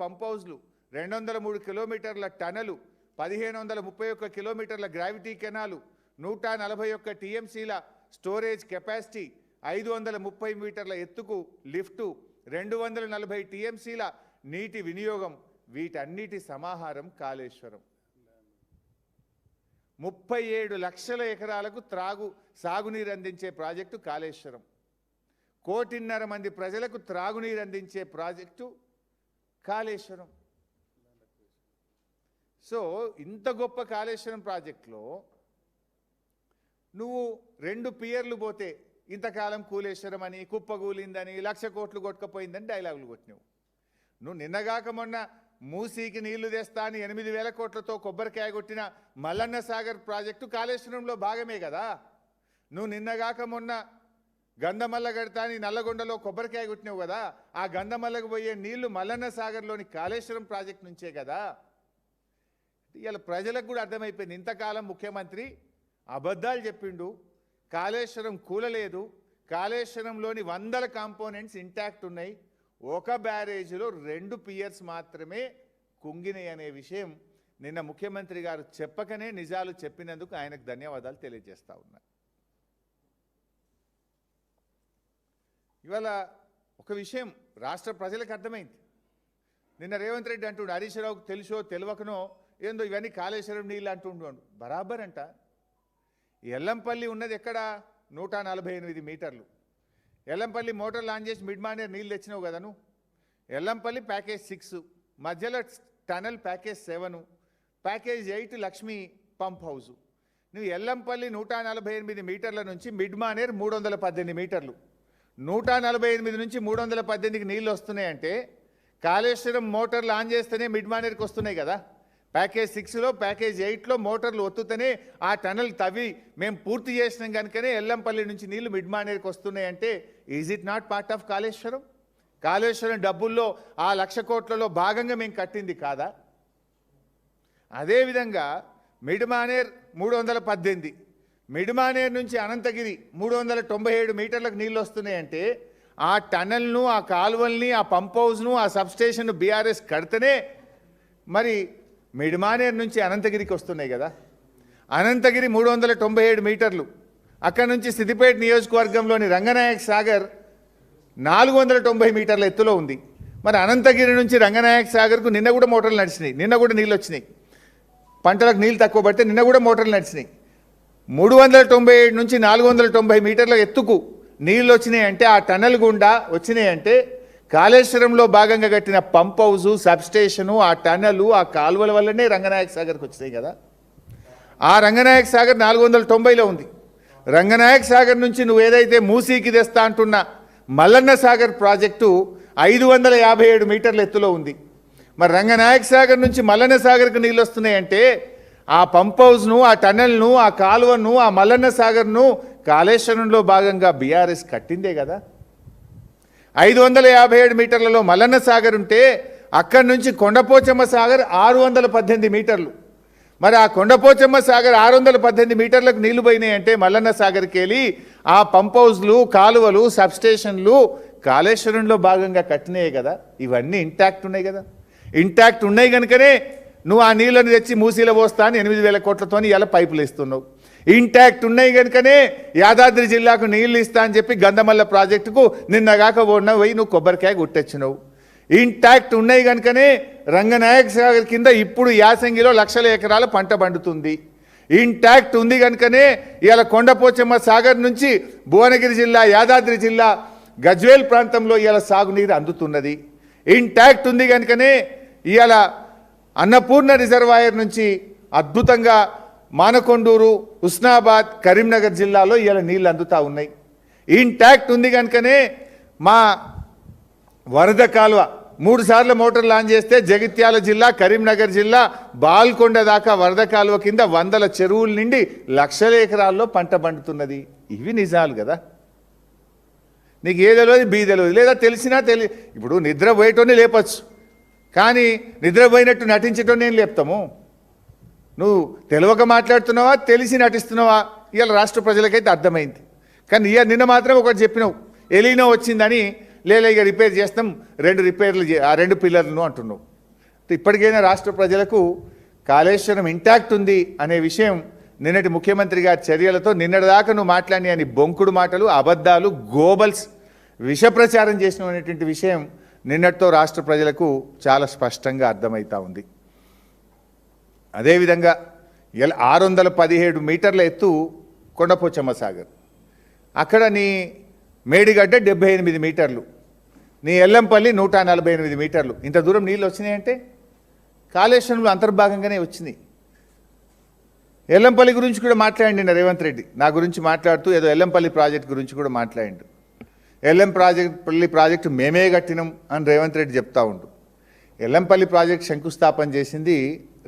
Pump హౌస్లు 203 కిలోమీటర్ల టనలు 1531 కిలోమీటర్ల గ్రావిటీ కెనాలు 141 టీఎంసీల స్టోరేజ్ కెపాసిటీ 530 మీటర్ల ఎత్తుకు లిఫ్టు 240 టీఎంసీల నీటి వినియోగం వీటన్నిటి సమాహారం కాళేశ్వరం 37 లక్షల ఎకరాలకు సాగునీరు అందించే ప్రాజెక్టు కాళేశ్వరం 1.5 కోటి మంది ప్రజలకు త్రాగునీరు అందించే ప్రాజెక్టు కాళేశ్వరం సో ఇంత గొప్ప కాళేశ్వరం ప్రాజెక్టులో నువ్వు 2 పియర్లు పోతే ఇంతకాలం కూలేశ్వరం అని కుప్పగూలిందని 1,00,000 కోట్లు కొట్టుకపోయిందని డైలాగులు కొట్టినావు నువ్వు నిన్నగాక మొన్న మూసీకి నీళ్లు తెస్తా అని 8,000 కోట్లతో కొబ్బరికాయ కొట్టిన మల్లన్న సాగర్ ప్రాజెక్టు కాళేశ్వరంలో భాగమే కదా నువ్వు నిన్నగాక మొన్న గంధమల్ల గడతాని నల్లగొండలో కొబ్బరికాయ కొట్టినావు కదా ఆ గంధమల్లకు పోయే నీళ్లు మల్లన్న సాగర్లోని కాళేశ్వరం ప్రాజెక్టు నుంచే కదా ఇలా ప్రజలకు కూడా అర్థమైపోయింది ఇంతకాలం ముఖ్యమంత్రి అబద్ధాలు చెప్పిండు కాళేశ్వరం కూలలేదు కాళేశ్వరంలోని 100 కాంపోనెంట్స్ ఇంటాక్ట్ ఉన్నాయి ఒక బ్యారేజ్లో 2 పియర్స్ మాత్రమే కుంగినాయి అనే విషయం నిన్న ముఖ్యమంత్రి గారు చెప్పకనే నిజాలు చెప్పినందుకు ఆయనకు ధన్యవాదాలు తెలియజేస్తా ఉన్నా ఇవాళ ఒక విషయం రాష్ట్ర ప్రజలకు అర్థమైంది నిన్న రేవంత్ రెడ్డి అంటుండు హరీష్ రావుకు తెలుసో తెలియకనో ఏందో ఇవన్నీ కాళేశ్వరం నీళ్ళు అంటుండు బరాబర్ అంట ఎల్లంపల్లి ఉన్నది ఎక్కడ 148 మీటర్లు ఎల్లంపల్లి మోటార్ లాంచ్ చేసి మిడ్ మానేర్ నీళ్ళు తెచ్చినావు కదా నువ్వు ఎల్లంపల్లి ప్యాకేజ్ 6 మధ్యలో tunnel package 7 package 8 Lakshmi pump house నువ్వు ఎల్లంపల్లి 148 మీటర్ల నుంచి మిడ్ మానేర్ 318 మీటర్లు 148 నుంచి 318కి నీళ్ళు వస్తున్నాయంటే కాళేశ్వరం మోటార్లు ఆన్ చేస్తేనే మిడ్ మానేర్కి వస్తున్నాయి కదా ప్యాకేజ్ 6లో ప్యాకేజ్ 8లో మోటార్లు ఒత్తుతూనే ఆ టనల్ తవ్వి మేము పూర్తి చేసినాం కనుకనే ఎల్లంపల్లి నుంచి నీళ్లు మిడ్ మానేర్కి వస్తున్నాయంటే is it not part of Kaleshwaram Kaleshwaram డబ్బుల్లో ఆ 1,00,000 కోట్లలో భాగంగా మేము కట్టింది కాదా అదేవిధంగా మిడ్ మానేర్ 318 మిడ్ మానేర్ నుంచి అనంతగిరి 397 మీటర్లకు నీళ్ళు వస్తున్నాయంటే ఆ టనల్ను ఆ కాలువల్ని ఆ పంప్ హౌస్ను ఆ సబ్స్టేషన్ను బీఆర్ఎస్ కడితేనే మరి మిడ్ మానేర్ నుంచి అనంతగిరికి వస్తున్నాయి కదా అనంతగిరి 397 మీటర్లు అక్కడ నుంచి సిద్దిపేట నియోజకవర్గంలోని రంగనాయక్ సాగర్ 490 మీటర్ల ఎత్తులో ఉంది మరి అనంతగిరి నుంచి రంగనాయక్ సాగర్కు నిన్న కూడా మోటార్లు నడిచినాయి నిన్న కూడా నీళ్ళు వచ్చినాయి పంటలకు నీళ్ళు తక్కువ పడితే నిన్న కూడా మోటార్లు నడిచినాయి 397 నుంచి 490 మీటర్ల ఎత్తుకు నీళ్ళు వచ్చినాయంటే ఆ టనల్ గుండా వచ్చినాయంటే కాళేశ్వరంలో భాగంగా కట్టిన పంప్ హౌసు సబ్స్టేషను ఆ టనలు ఆ కాలువల వల్లనే రంగనాయక్ సాగర్కి వచ్చాయి కదా ఆ రంగనాయక్ సాగర్ 490లో ఉంది రంగనాయక్ సాగర్ నుంచి నువ్వు ఏదైతే మూసీకి తెస్తా అంటున్న మల్లన్న సాగర్ ప్రాజెక్టు 557 మీటర్ల ఎత్తులో ఉంది మరి రంగనాయక్ సాగర్ నుంచి మల్లన్న సాగర్కి నీళ్ళు వస్తున్నాయంటే ఆ పంప్ హౌస్ను ఆ టనల్ను ఆ కాలువను ఆ మల్లన్న సాగర్ను కాళేశ్వరంలో భాగంగా బీఆర్ఎస్ కట్టిందే కదా 557 మీటర్లలో మల్లన్న సాగర్ ఉంటే అక్కడి నుంచి కొండపోచమ్మ సాగర్ 618 మీటర్లు మరి ఆ కొండపోచమ్మ సాగర్ 618 మీటర్లకు నీళ్లు పోయినాయి అంటే మల్లన్న సాగర్కి వెళ్ళి ఆ పంప్ హౌస్లు కాలువలు సబ్స్టేషన్లు కాళేశ్వరంలో భాగంగా కట్టినాయి కదా ఇవన్నీ ఇంటాక్ట్ ఉన్నాయి కదా ఇంటాక్ట్ ఉన్నాయి కనుకనే నువ్వు ఆ నీళ్ళని తెచ్చి మూసీలో పోస్తా అని 8,000 కోట్లతో ఇలా పైపులు ఇస్తున్నావు ఇంటాక్ట్ ఉన్నాయి కనుకనే యాదాద్రి జిల్లాకు నీళ్లు ఇస్తా అని చెప్పి గంధమల్ల ప్రాజెక్టుకు నిన్నగాక పోయి నువ్వు కొబ్బరికాయ గుట్టొచ్చినావు ఇంటాక్ట్ ఉన్నాయి కనుకనే రంగనాయక్ సాగర్ కింద ఇప్పుడు యాసంగిలో 1,00,000 ఎకరాల పంట పండుతుంది ఇంటాక్ట్ ఉంది కనుకనే ఇలా కొండపోచమ్మ సాగర్ నుంచి భువనగిరి జిల్లా యాదాద్రి జిల్లా గజ్వేల్ ప్రాంతంలో ఇలా సాగునీరు అందుతున్నది ఇంటాక్ట్ ఉంది కనుకనే ఇవాళ అన్నపూర్ణ రిజర్వాయర్ నుంచి అద్భుతంగా మానకొండూరు హుస్నాబాద్ కరీంనగర్ జిల్లాలో ఇలా నీళ్ళు అందుతూ ఉన్నాయి ఇంటాక్ట్ ఉంది కనుకనే మా వరద కాలువ 3 సార్లు మోటార్ లాంచ్ చేస్తే జగిత్యాల జిల్లా కరీంనగర్ జిల్లా బాల్కొండ దాకా వరద కాలువ కింద 100 చెరువుల నుండి 1,00,000 ఎకరాల్లో పంట పండుతున్నది ఇవి నిజాలు కదా నీకు ఏ తెలియదు బీ తెలియదు లేదా తెలిసినా ఇప్పుడు నిద్రపోయేటోని లేపచ్చు కానీ నిద్రపోయినట్టు నటించేటోని ఏం లేపుతాము నువ్వు తెలియక మాట్లాడుతున్నావా తెలిసి నటిస్తున్నావా ఇవాళ రాష్ట్ర ప్రజలకైతే అర్థమైంది కానీ నిన్న మాత్రం ఒకటి చెప్పినావు ఎలీనో వచ్చిందని లేదా ఇక రిపేర్ చేస్తాం 2 రిపేర్లు ఆ 2 పిల్లర్లను అంటున్నావు. ఇప్పటికైనా రాష్ట్ర ప్రజలకు కాళేశ్వరం ఇంటాక్ట్ ఉంది అనే విషయం నిన్నటి ముఖ్యమంత్రి గారి చర్యలతో నిన్నటిదాకా నువ్వు మాట్లాడి అని బొంకుడు మాటలు, అబద్ధాలు, గోబల్స్, విష ప్రచారం చేసిన అనేటువంటి విషయం నిన్నటితో రాష్ట్ర ప్రజలకు చాలా స్పష్టంగా అర్థమవుతా ఉంది. అదేవిధంగా 617 మీటర్ల ఎత్తు కొండపోచమ్మ సాగర్, అక్కడ నీ మేడిగడ్డ 78 మీటర్లు, నీ ఎల్లంపల్లి 148 మీటర్లు. ఇంత దూరం నీళ్ళు వచ్చినాయంటే కాళేశ్వరంలో అంతర్భాగంగానే వచ్చినాయి. ఎల్లంపల్లి గురించి కూడా మాట్లాడిండు రేవంత్ రెడ్డి. నా గురించి మాట్లాడుతూ ఏదో ఎల్లంపల్లి ప్రాజెక్ట్ గురించి కూడా మాట్లాడిండు. ఎల్లంపల్లి ప్రాజెక్టు మేమే కట్టినాం అని రేవంత్ రెడ్డి చెప్తా ఉండు. ఎల్లంపల్లి ప్రాజెక్ట్ శంకుస్థాపన చేసింది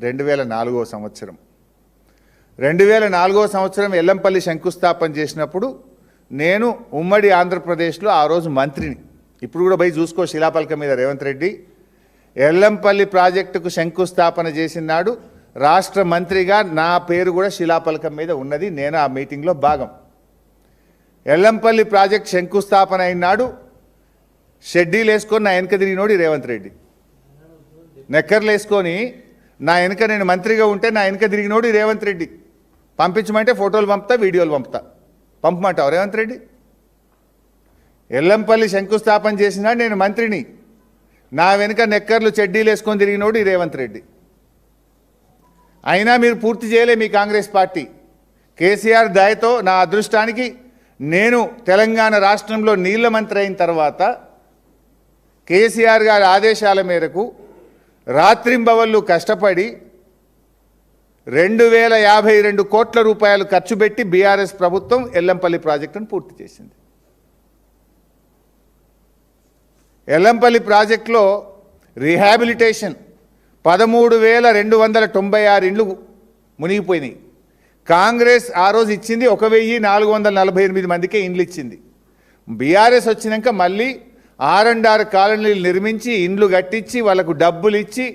2004వ సంవత్సరం. 2004వ సంవత్సరం ఎల్లంపల్లి శంకుస్థాపన చేసినప్పుడు నేను ఉమ్మడి ఆంధ్రప్రదేశ్లో ఆ రోజు మంత్రిని. ఇప్పుడు కూడా పోయి చూసుకో శిలాపలక మీద రేవంత్ రెడ్డి ఎల్లంపల్లి ప్రాజెక్టుకు శంకుస్థాపన చేసిన నాడు రాష్ట్ర మంత్రిగా నా పేరు కూడా శిలాపలకం మీద ఉన్నది. నేను ఆ మీటింగ్లో భాగం. ఎల్లంపల్లి ప్రాజెక్ట్ శంకుస్థాపన అయినాడు షెడ్డీలు వేసుకొని నా వెనక తిరిగినోడు రేవంత్ రెడ్డి. నెక్కర్లు వేసుకొని నా వెనక నేను మంత్రిగా ఉంటే నా వెనక తిరిగినోడు రేవంత్ రెడ్డి. పంపించమంటే ఫోటోలు పంపుతా, వీడియోలు పంపుతా. పంపమంటావు రేవంత్ రెడ్డి? ఎల్లంపల్లి శంకుస్థాపన చేసినా నేను మంత్రిని, నా వెనుక నెక్కర్లు చెడ్డీలు వేసుకొని తిరిగినోడు రేవంత్ రెడ్డి. అయినా మీరు పూర్తి చేయలే మీ కాంగ్రెస్ పార్టీ. కేసీఆర్ దయతో నా అదృష్టానికి నేను తెలంగాణ రాష్ట్రంలో నీళ్ల మంత్రి అయిన తర్వాత కేసీఆర్ గారి ఆదేశాల మేరకు రాత్రింబవళ్ళు కష్టపడి 2052 కోట్ల రూపాయలు ఖర్చు పెట్టి బీఆర్ఎస్ ప్రభుత్వం ఎల్లంపల్లి ప్రాజెక్టును పూర్తి చేసింది. ఎల్లంపల్లి ప్రాజెక్టులో రీహాబిలిటేషన్ 13,296 ఇండ్లు మునిగిపోయినాయి. కాంగ్రెస్ ఆ రోజు ఇచ్చింది 1,448 మందికే ఇండ్లు ఇచ్చింది. బీఆర్ఎస్ వచ్చినాక మళ్ళీ 6 కాలనీలు నిర్మించి ఇండ్లు కట్టించి వాళ్ళకు డబ్బులు ఇచ్చి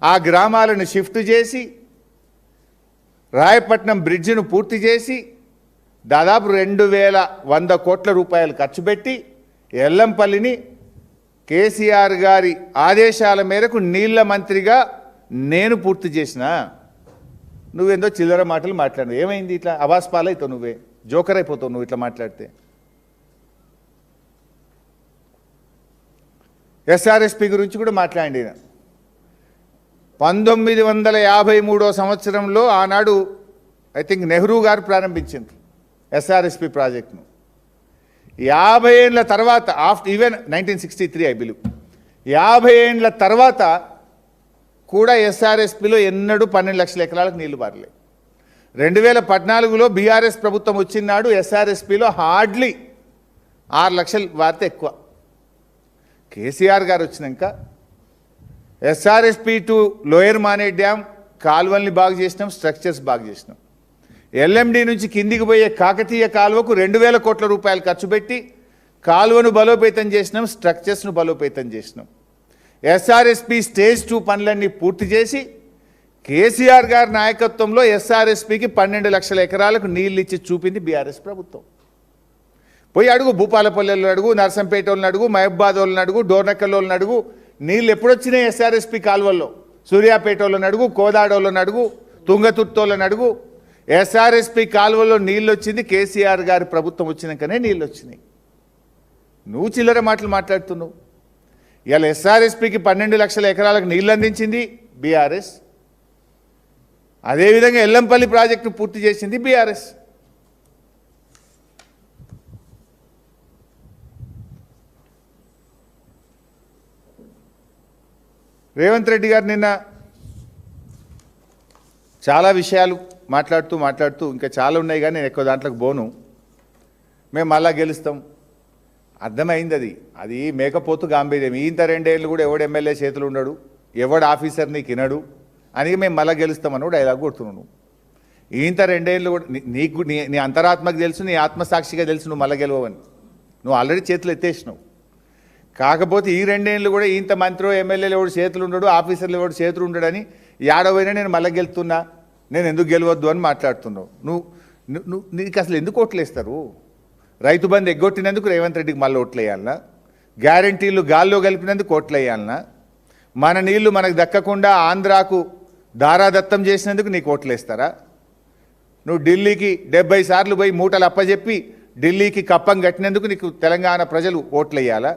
ఆ గ్రామాలను షిఫ్ట్ చేసి రాయపట్నం బ్రిడ్జిను పూర్తి చేసి దాదాపు 2,100 కోట్ల రూపాయలు ఖర్చు పెట్టి ఎల్లంపల్లిని కేసీఆర్ గారి ఆదేశాల మేరకు నీళ్ల మంత్రిగా నేను పూర్తి చేసిన. నువ్వేందో చిల్లర మాటలు మాట్లాడినావు. ఏమైంది? ఇట్లా అవాస్ పాలవుతావు, నువ్వే జోకర్ అయిపోతావు నువ్వు ఇట్లా మాట్లాడితే. ఎస్ఆర్ఎస్పి గురించి కూడా మాట్లాడి 1953వ సంవత్సరంలో ఆనాడు ఐ థింక్ నెహ్రూ గారు ప్రారంభించింది ఎస్ఆర్ఎస్పి ప్రాజెక్టును. 50 ఏళ్ళ తర్వాత ఈవెన్ 1963 ఐ బిలీవ్ 50 ఏళ్ళ తర్వాత కూడా ఎస్ఆర్ఎస్పిలో ఎన్నడూ 12 లక్షల ఎకరాలకు నీళ్లు పారలే. 2014లో బీఆర్ఎస్ ప్రభుత్వం వచ్చినాడు ఎస్ఆర్ఎస్పిలో హార్డ్లీ 6 లక్షలు వారితే ఎక్కువ. కేసీఆర్ గారు వచ్చినాక ఎస్ఆర్ఎస్పి టు లోయర్ మానే డ్యామ్ కాలువల్ని బాగు చేసినాం, స్ట్రక్చర్స్ బాగు చేసినాం. ఎల్ఎండి నుంచి కిందికి పోయే కాకతీయ కాలువకు 2,000 కోట్ల రూపాయలు ఖర్చు పెట్టి కాలువను బలోపేతం చేసినాం, స్ట్రక్చర్స్ను బలోపేతం చేసినాం. ఎస్ఆర్ఎస్పి స్టేజ్ 2 పనులన్నీ పూర్తి చేసి కేసీఆర్ గారి నాయకత్వంలో ఎస్ఆర్ఎస్పికి 12 లక్షల ఎకరాలకు నీళ్ళు ఇచ్చి చూపింది బీఆర్ఎస్ ప్రభుత్వం. పోయి అడుగు, భూపాలపల్లెలను అడుగు, నర్సంపేట వాళ్ళని అడుగు, మహబాద్ వాళ్ళని అడుగు, డోర్నకల్ వాళ్ళని అడుగు. నీళ్ళు ఎప్పుడొచ్చినాయి ఎస్ఆర్ఎస్పి కాలువల్లో? సూర్యాపేట వాళ్ళని అడుగు, కోదాడ వాళ్ళని అడుగు, తుంగతుర్తి వాళ్ళని అడుగు. ఎస్ఆర్ఎస్పి కాలువల్లో నీళ్ళు వచ్చింది కేసీఆర్ గారి ప్రభుత్వం వచ్చినాకనే నీళ్ళు వచ్చినాయి. నువ్వు చిల్లర మాటలు మాట్లాడుతున్నావు. ఇవాళ ఎస్ఆర్ఎస్పికి 12 లక్షల ఎకరాలకు నీళ్ళు అందించింది బీఆర్ఎస్. అదేవిధంగా ఎల్లంపల్లి ప్రాజెక్టు పూర్తి చేసింది బీఆర్ఎస్. రేవంత్ రెడ్డి గారు నిన్న చాలా విషయాలు మాట్లాడుతూ ఇంకా చాలా ఉన్నాయి కానీ నేను ఎక్కువ దాంట్లోకి పోను. మేము మళ్ళా గెలుస్తాం, అర్థమైంది. అది మేకపోతు గాంభీర్యం. ఇంత 2 ఏళ్ళు కూడా ఎవడు ఎమ్మెల్యే చేతులు ఉండడు, ఎవడు ఆఫీసర్ నీకు వినడు అని మేము మళ్ళా గెలుస్తామని డైలాగ్ కొడుతున్నాను. ఇంత 2 ఏళ్ళు కూడా నీకు నీ అంతరాత్మకు తెలుసు, నీ ఆత్మసాక్షిగా తెలుసు నువ్వు మళ్ళా గెలవని. నువ్వు ఆల్రెడీ చేతులు ఎత్తేసినావు. కాకపోతే ఈ 2 ఏళ్ళు కూడా ఇంత మంత్రి ఎమ్మెల్యేలు ఎవడు చేతులు ఉండడు, ఆఫీసర్లు ఎవడు చేతులు ఉండడని ఏడవైనా నేను మళ్ళీ గెలుతున్నా, నేను ఎందుకు గెలవద్దు అని మాట్లాడుతున్నావు. నీకు అసలు ఎందుకు ఓట్లేస్తారు? రైతు బంధు ఎగ్గొట్టినందుకు రేవంత్ రెడ్డికి మళ్ళీ ఓట్లు వేయాలన్నా? గ్యారంటీలు గాల్లో కలిపినందుకు ఓట్లేయాలనా? మన నీళ్లు మనకు దక్కకుండా ఆంధ్రాకు దారాదత్తం చేసినందుకు నీకు ఓట్లేస్తారా? నువ్వు ఢిల్లీకి 70 సార్లు పోయి మూటలు అప్పజెప్పి ఢిల్లీకి కప్పం కట్టినందుకు నీకు తెలంగాణ ప్రజలు ఓట్లేయాలా?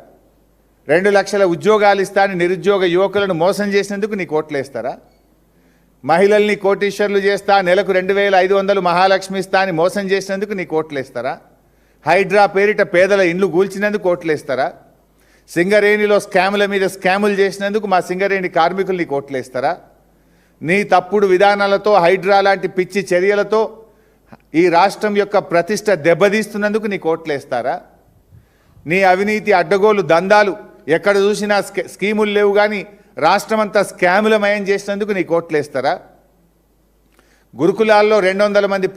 2 లక్షల ఉద్యోగాలు ఇస్తాని నిరుద్యోగ యువకులను మోసం చేసినందుకు నీకు ఓట్లేస్తారా? మహిళల్ని కోటీశ్వర్లు చేస్తా, నెలకు 2,500 మహాలక్ష్మి ఇస్తా అని మోసం చేసినందుకు నీకు ఓట్లేస్తారా? హైడ్రా పేరిట పేదల ఇండ్లు కూల్చినందుకు ఓట్లేస్తారా? సింగరేణిలో స్కాముల మీద స్కాములు చేసినందుకు మా సింగరేణి కార్మికులు నీకు ఓట్లేస్తారా? నీ తప్పుడు విధానాలతో, హైడ్రా లాంటి పిచ్చి చర్యలతో ఈ రాష్ట్రం యొక్క ప్రతిష్ట దెబ్బతీస్తున్నందుకు నీకు ఓట్లేస్తారా? నీ అవినీతి అడ్డగోలు దందాలు ఎక్కడ చూసినా స్కీములు లేవు కానీ రాష్ట్రమంతా స్కాములమయం చేసినందుకు నీకు ఓట్లేస్తారా? గురుకులాల్లో 200 మంది